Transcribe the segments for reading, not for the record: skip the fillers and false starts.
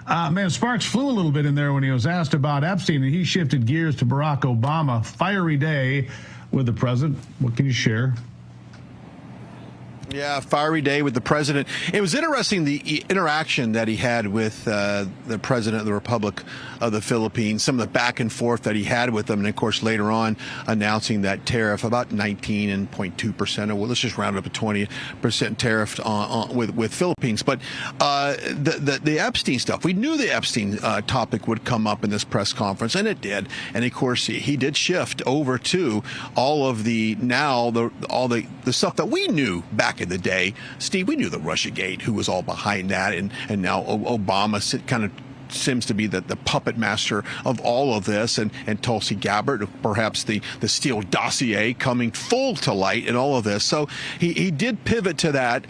Man, sparks flew a little bit in there when he was asked about Epstein, and he shifted gears to Barack Obama. Fiery day with the president. What can you share? Yeah, fiery day with the president. It was interesting, the interaction that he had with the president of the Republic of the Philippines, some of the back and forth that he had with them, and of course later on announcing that tariff about 19.2%, or well, let's just round it up to 20% tariff with Philippines. But the Epstein stuff, we knew the Epstein topic would come up in this press conference, and it did. And of course he did shift over to all of the stuff that we knew back in the day. Steve, we knew the RussiaGate, who was all behind that, and now Obama kind of seems to be the puppet master of all of this, and Tulsi Gabbard, perhaps the Steele dossier coming full to light in all of this. So he did pivot to that.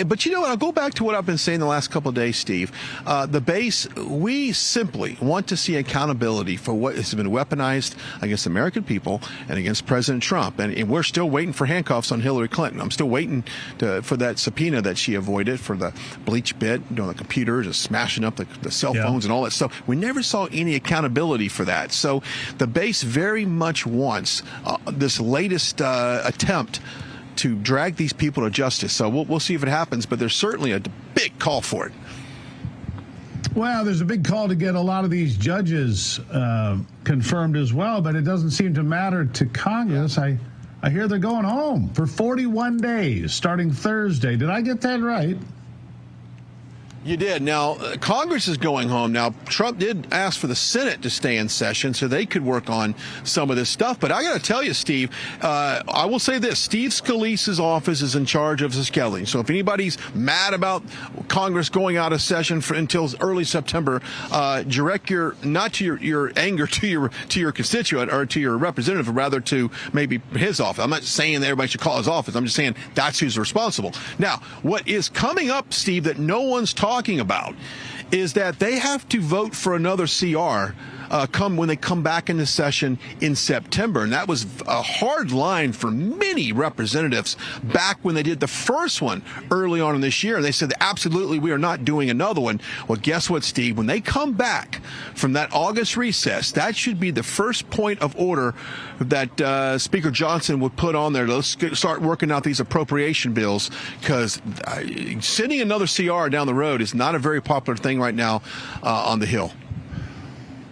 But you know what? I'll go back to what I've been saying the last couple of days, Steve. The base, we simply want to see accountability for what has been weaponized against the American people and against President Trump. And we're still waiting for handcuffs on Hillary Clinton. I'm still waiting for that subpoena that she avoided for the bleach bit, the computers, and smashing up the cell phones and all that stuff. We never saw any accountability for that. So the base very much wants this latest attempt to drag these people to justice. So we'll see if it happens, but there's certainly a big call for it. Well, there's a big call to get a lot of these judges confirmed as well, but it doesn't seem to matter to Congress. I hear they're going home for 41 days starting Thursday. Did I get that right? You did. Now, Congress is going home. Now, Trump did ask for the Senate to stay in session so they could work on some of this stuff. But I got to tell you, Steve, I will say this. Steve Scalise's office is in charge of the scheduling. So if anybody's mad about Congress going out of session until early September, direct your anger to your constituent or to your representative, or rather to maybe his office. I'm not saying that everybody should call his office. I'm just saying that's who's responsible. Now, what is coming up, Steve, that no one's talking about is that they have to vote for another CR when they come back into session in September. And that was a hard line for many representatives back when they did the first one early on in this year. And they said, absolutely, we are not doing another one. Well, guess what, Steve? When they come back from that August recess, that should be the first point of order that Speaker Johnson would put on there. Let's start working out these appropriation bills, because sending another CR down the road is not a very popular thing right now on the Hill.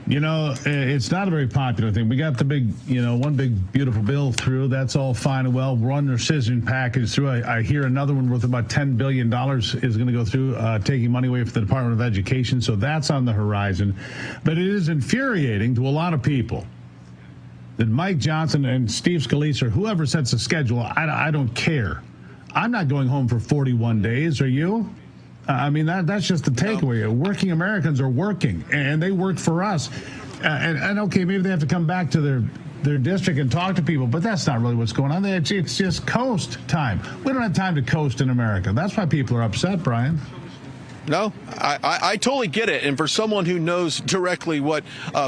You know, it's not a very popular thing. We got the big, one big beautiful bill through. That's all fine and well. We're on the rescission package through. I hear another one worth about $10 billion is going to go through, taking money away from the Department of Education. So that's on the horizon. But it is infuriating to a lot of people that Mike Johnson and Steve Scalise, or whoever sets the schedule, I don't care. I'm not going home for 41 days. Are you? I mean, that's just the takeaway. Working Americans are working, and they work for us. And okay, maybe they have to come back to their district and talk to people, but that's not really what's going on. It's just coast time. We don't have time to coast in America. That's why people are upset, Brian. No, I totally get it. And for someone who knows directly what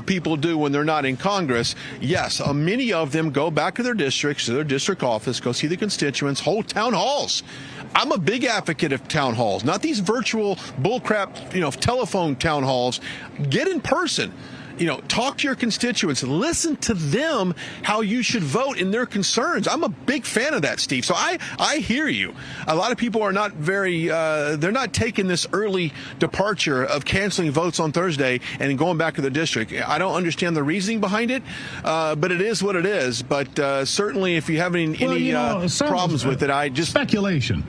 people do when they're not in Congress, yes, many of them go back to their districts, to their district office, go see the constituents, hold town halls. I'm a big advocate of town halls, not these virtual bullcrap, telephone town halls. Get in person. Talk to your constituents, listen to them, how you should vote in their concerns. I'm a big fan of that, Steve. So I hear you. A lot of people are not they're not taking this early departure of canceling votes on Thursday and going back to their district. I don't understand the reasoning behind it, but it is what it is. But certainly if you have any problems with it, speculation.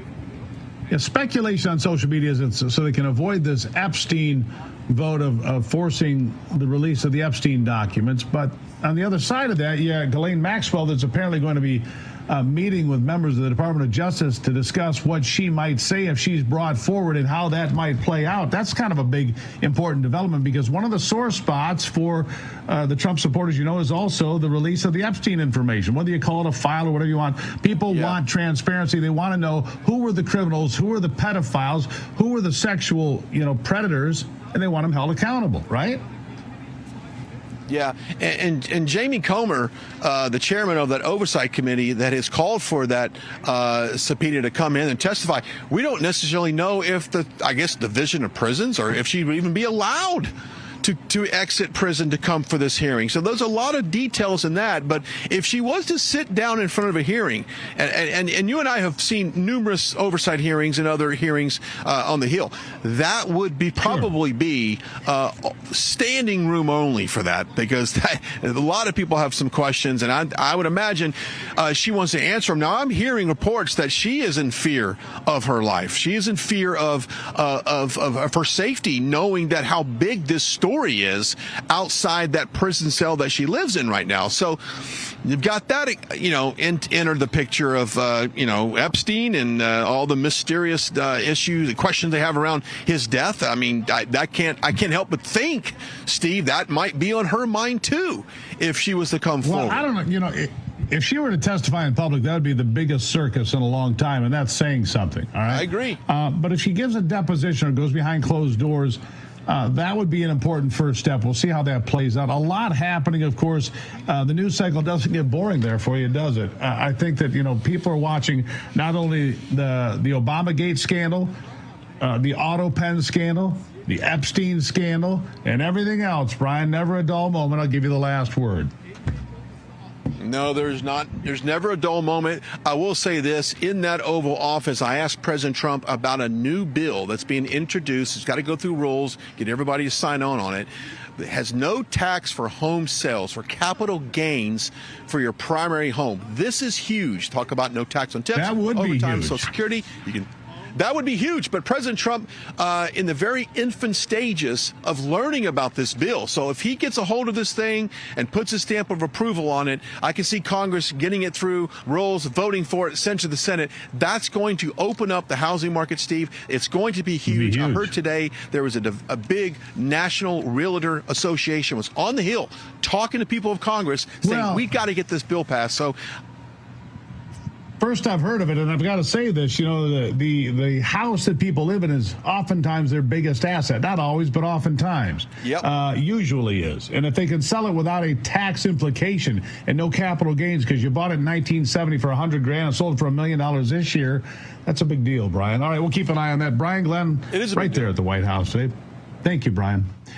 Yeah, speculation on social media so they can avoid this Epstein vote of forcing the release of the Epstein documents. But on the other side of that, Ghislaine Maxwell, that's apparently going to be meeting with members of the Department of Justice to discuss what she might say if she's brought forward and how that might play out. That's kind of a big, important development, because one of the sore spots for the Trump supporters, is also the release of the Epstein information, whether you call it a file or whatever you want. People want transparency. They want to know who were the criminals, who were the pedophiles, who were the sexual, predators, and they want them held accountable, right? Yeah, and Jamie Comer, the chairman of that oversight committee that has called for that subpoena to come in and testify, we don't necessarily know if the Division of Prisons, or if she would even be allowed to exit prison to come for this hearing. So there's a lot of details in that. But if she was to sit down in front of a hearing, and you and I have seen numerous oversight hearings and other hearings on the Hill, that would be probably be standing room only for that, because a lot of people have some questions, and I would imagine she wants to answer them. Now, I'm hearing reports that she is in fear of her life. She is in fear of her safety, knowing that how big this story is outside that prison cell that she lives in right now. So you've got that, enter the picture of, Epstein and all the mysterious issues, the questions they have around his death. I mean, I can't help but think, Steve, that might be on her mind too, if she was to come forward. Well, I don't know, if she were to testify in public, that would be the biggest circus in a long time, and that's saying something, all right? I agree. But if she gives a deposition or goes behind closed doors, that would be an important first step. We'll see how that plays out. A lot happening, of course. The news cycle doesn't get boring there for you, does it? I think that, people are watching not only the ObamaGate scandal, the auto pen scandal, the Epstein scandal, and everything else. Brian, never a dull moment. I'll give you the last word. No, there's not. There's never a dull moment. I will say this. In that Oval Office, I asked President Trump about a new bill that's being introduced. It's got to go through rules, get everybody to sign on it. It has no tax for home sales, for capital gains for your primary home. This is huge. Talk about no tax on tips, that would be overtime, huge. Social Security. That would be huge. But President Trump, in the very infant stages of learning about this bill. So if he gets a hold of this thing and puts a stamp of approval on it, I can see Congress getting it through rules, voting for it, sent to the Senate. That's going to open up the housing market, Steve. It's going to be huge. I heard today there was a big National Realtor Association was on the Hill talking to people of Congress saying, we got to get this bill passed. So first I've heard of it, and I've got to say this, the house that people live in is oftentimes their biggest asset. Not always, but oftentimes. Yep. Usually is. And if they can sell it without a tax implication and no capital gains because you bought it in 1970 for $100,000 and sold it for $1 million this year, that's a big deal, Brian. All right, we'll keep an eye on that. Brian Glenn, it is right there at the White House. Thank you, Brian.